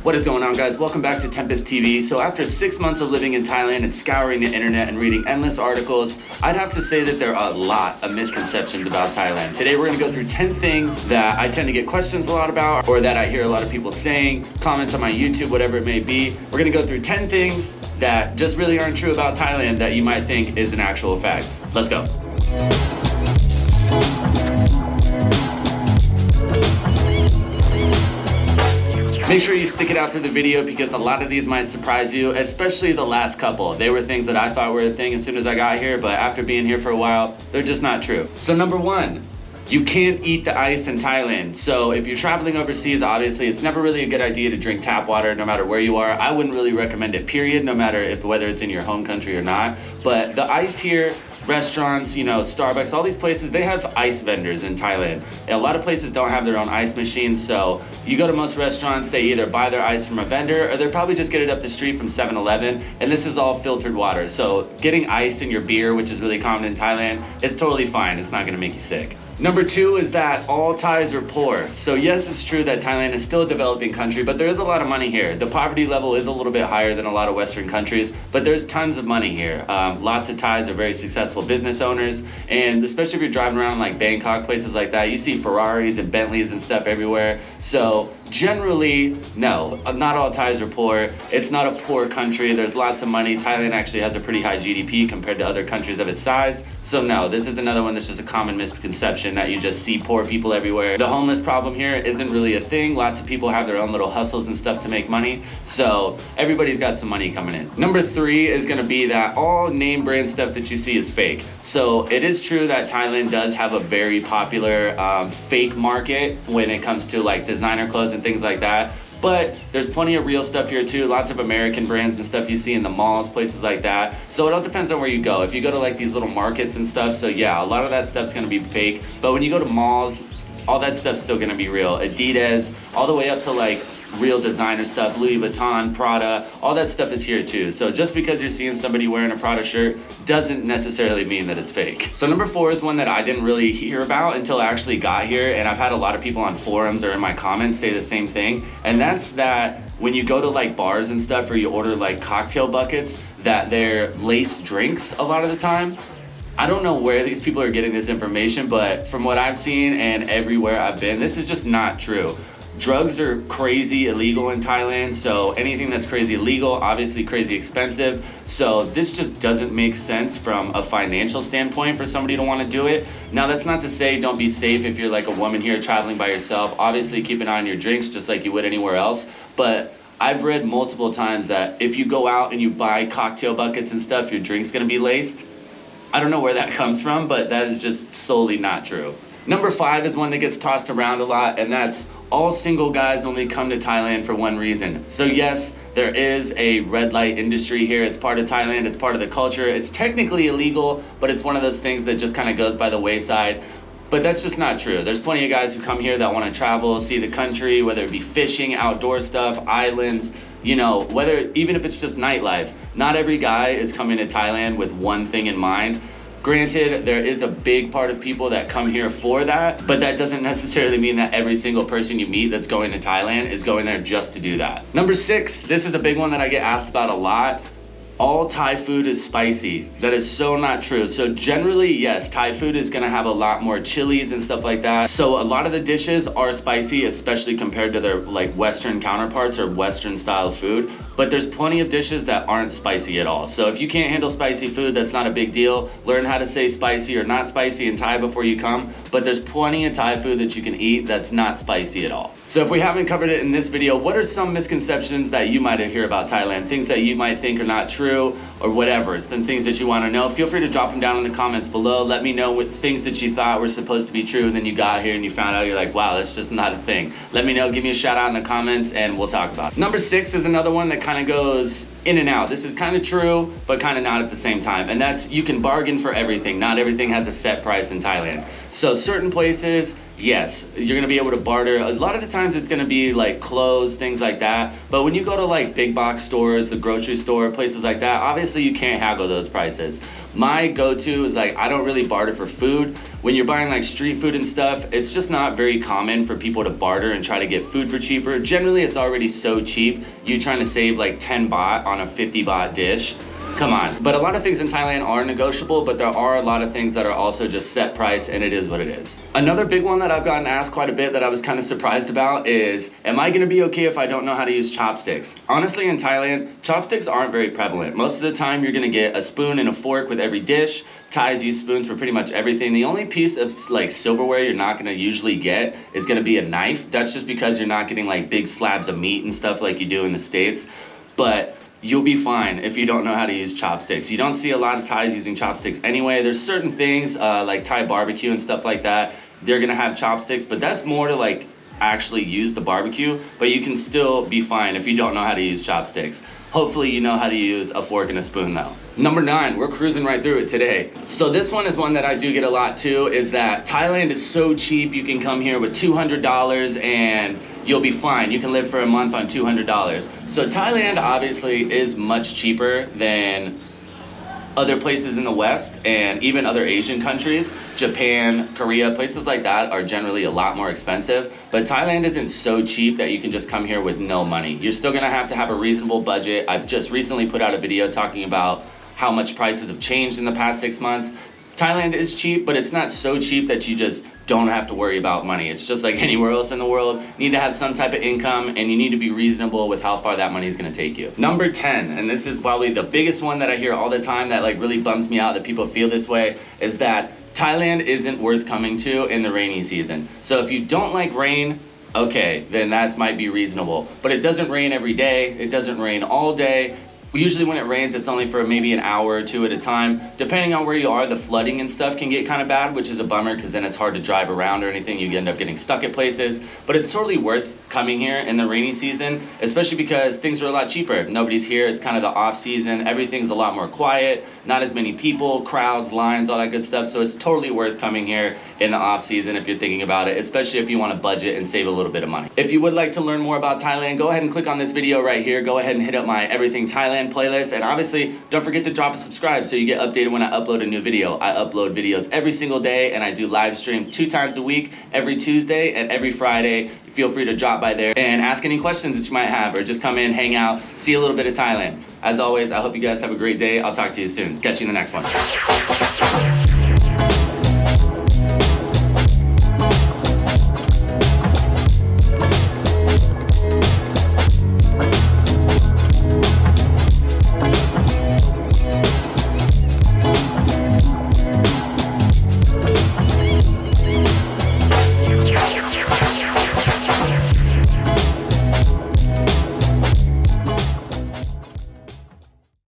What is going on, guys? Welcome back to Tempus TV. So after 6 months of living in Thailand and scouring the internet and reading endless articles, I'd have to say that there are a lot of misconceptions about Thailand. Today we're going to go through 10 things that I tend to get questions a lot about, or that I hear a lot of people saying, comments on my YouTube, whatever it may be. We're going to go through 10 things that just really aren't true about Thailand that you might think is an actual fact. Let's go. Make sure you stick it out through the video because a lot of these might surprise you, especially the last couple. They were things that I thought were a thing as soon as I got here, but after being here for a while, they're just not true. So number one, you can't eat the ice in Thailand. So if you're traveling overseas, obviously it's never really a good idea to drink tap water no matter where you are. I wouldn't really recommend it, period, no matter whether it's in your home country or not. But the ice here, restaurants, Starbucks, all these places, they have ice vendors in Thailand. A lot of places don't have their own ice machines, so you go to most restaurants, they either buy their ice from a vendor or they probably just get it up the street from 7-Eleven, and this is all filtered water. So getting ice in your beer, which is really common in Thailand, is totally fine. It's not gonna make you sick. Number two is that all Thais are poor. So yes, it's true that Thailand is still a developing country, but there is a lot of money here. The poverty level is a little bit higher than a lot of Western countries, but there's tons of money here. Lots of Thais are very successful business owners, and especially if you're driving around like Bangkok, places like that, you see Ferraris and Bentleys and stuff everywhere. So generally, no, not all Thais are poor. It's not a poor country. There's lots of money. Thailand actually has a pretty high GDP compared to other countries of its size. So no, this is another one that's just a common misconception that you just see poor people everywhere. The homeless problem here isn't really a thing. Lots of people have their own little hustles and stuff to make money. So everybody's got some money coming in. Number three is gonna be that all name brand stuff that you see is fake. So it is true that Thailand does have a very popular fake market when it comes to like designer clothes and things like that. But there's plenty of real stuff here too. Lots of American brands and stuff you see in the malls, places like that. So it all depends on where you go. If you go to like these little markets and stuff, so yeah, a lot of that stuff's gonna be fake. But when you go to malls, all that stuff's still gonna be real. Adidas, all the way up to like real designer stuff, Louis Vuitton, Prada, all that stuff is here too. So just because you're seeing somebody wearing a Prada shirt doesn't necessarily mean that it's fake. So number four is one that I didn't really hear about until I actually got here, and I've had a lot of people on forums or in my comments say the same thing, and that's that when you go to like bars and stuff or you order like cocktail buckets, that they're laced drinks a lot of the time. I don't know where these people are getting this information, but from what I've seen and everywhere I've been, this is just not true. Drugs are crazy illegal in Thailand, so anything that's crazy illegal, obviously crazy expensive. So this just doesn't make sense from a financial standpoint for somebody to want to do it. Now that's not to say don't be safe if you're like a woman here traveling by yourself. Obviously keep an eye on your drinks just like you would anywhere else. But I've read multiple times that if you go out and you buy cocktail buckets and stuff, your drink's gonna be laced. I don't know where that comes from, but that is just solely not true. Number five is one that gets tossed around a lot, and that's all single guys only come to Thailand for one reason. So yes, there is a red light industry here. It's part of Thailand, it's part of the culture. It's technically illegal, but it's one of those things that just kind of goes by the wayside. But that's just not true. There's plenty of guys who come here that want to travel, see the country, whether it be fishing, outdoor stuff, islands, whether even if it's just nightlife. Not every guy is coming to Thailand with one thing in mind. Granted, there is a big part of people that come here for that, but that doesn't necessarily mean that every single person you meet that's going to Thailand is going there just to do that. Number six, this is a big one that I get asked about a lot. All Thai food is spicy. That is so not true. So generally, yes, Thai food is gonna have a lot more chilies and stuff like that. So a lot of the dishes are spicy, especially compared to their like Western counterparts or Western style food. But there's plenty of dishes that aren't spicy at all. So if you can't handle spicy food, that's not a big deal. Learn how to say spicy or not spicy in Thai before you come. But there's plenty of Thai food that you can eat that's not spicy at all. So if we haven't covered it in this video, what are some misconceptions that you might hear about Thailand? Things that you might think are not true or whatever. It's been things that you want to know. Feel free to drop them down in the comments below. Let me know what things that you thought were supposed to be true and then you got here and you found out you're like, wow, that's just not a thing. Let me know, give me a shout out in the comments and we'll talk about it. Number six is another one that kind of goes in and out. This is kind of true, but kind of not at the same time. And that's you can bargain for everything. Not everything has a set price in Thailand. So certain places, yes, you're gonna be able to barter. A lot of the times it's gonna be like clothes, things like that. But when you go to like big box stores, the grocery store, places like that, obviously you can't haggle those prices. My go-to is like, I don't really barter for food. When you're buying like street food and stuff, it's just not very common for people to barter and try to get food for cheaper. Generally, it's already so cheap. You trying to save like 10 baht on a 50 baht dish. Come on. But a lot of things in Thailand are negotiable, but there are a lot of things that are also just set price, and it is what it is. Another big one that I've gotten asked quite a bit that I was kind of surprised about is, am I gonna be okay if I don't know how to use chopsticks? Honestly, in Thailand, chopsticks aren't very prevalent. Most of the time, you're gonna get a spoon and a fork with every dish. Thais use spoons for pretty much everything. The only piece of like silverware you're not gonna usually get is gonna be a knife. That's just because you're not getting like big slabs of meat and stuff like you do in the States. But you'll be fine if you don't know how to use chopsticks. You don't see a lot of Thais using chopsticks anyway. There's certain things like Thai barbecue and stuff like that. They're gonna have chopsticks, but that's more to like actually use the barbecue, but you can still be fine if you don't know how to use chopsticks. Hopefully you know how to use a fork and a spoon though. Number 9, we're cruising right through it today. So this one is one that I do get a lot too, is that Thailand is so cheap. You can come here with $200 and you'll be fine. You can live for a month on $200. So Thailand obviously is much cheaper than other places in the West and even other Asian countries. Japan, Korea, places like that are generally a lot more expensive. But Thailand isn't so cheap that you can just come here with no money. You're still gonna have to have a reasonable budget. I've just recently put out a video talking about how much prices have changed in the past 6 months. Thailand is cheap, but it's not so cheap that you just don't have to worry about money. It's just like anywhere else in the world. You need to have some type of income and you need to be reasonable with how far that money is gonna take you. Number 10, and this is probably the biggest one that I hear all the time that like really bums me out that people feel this way, is that Thailand isn't worth coming to in the rainy season. So if you don't like rain, okay, then that might be reasonable. But it doesn't rain every day. It doesn't rain all day. Usually when it rains, it's only for maybe an hour or two at a time. Depending on where you are, the flooding and stuff can get kind of bad, which is a bummer because then it's hard to drive around or anything. You end up getting stuck at places. But it's totally worth coming here in the rainy season, especially because things are a lot cheaper. Nobody's here. It's kind of the off season. Everything's a lot more quiet. Not as many people, crowds, lines, all that good stuff. So it's totally worth coming here in the off season if you're thinking about it, especially if you want to budget and save a little bit of money. If you would like to learn more about Thailand, go ahead and click on this video right here. Go ahead and hit up my Everything Thailand playlist. And obviously, don't forget to drop a subscribe so you get updated when I upload a new video. I upload videos every single day and I do live stream 2 times a week, every Tuesday and every Friday. Feel free to drop by there and ask any questions that you might have or just come in, hang out, see a little bit of Thailand. As always, I hope you guys have a great day. I'll talk to you soon. Catch you in the next one.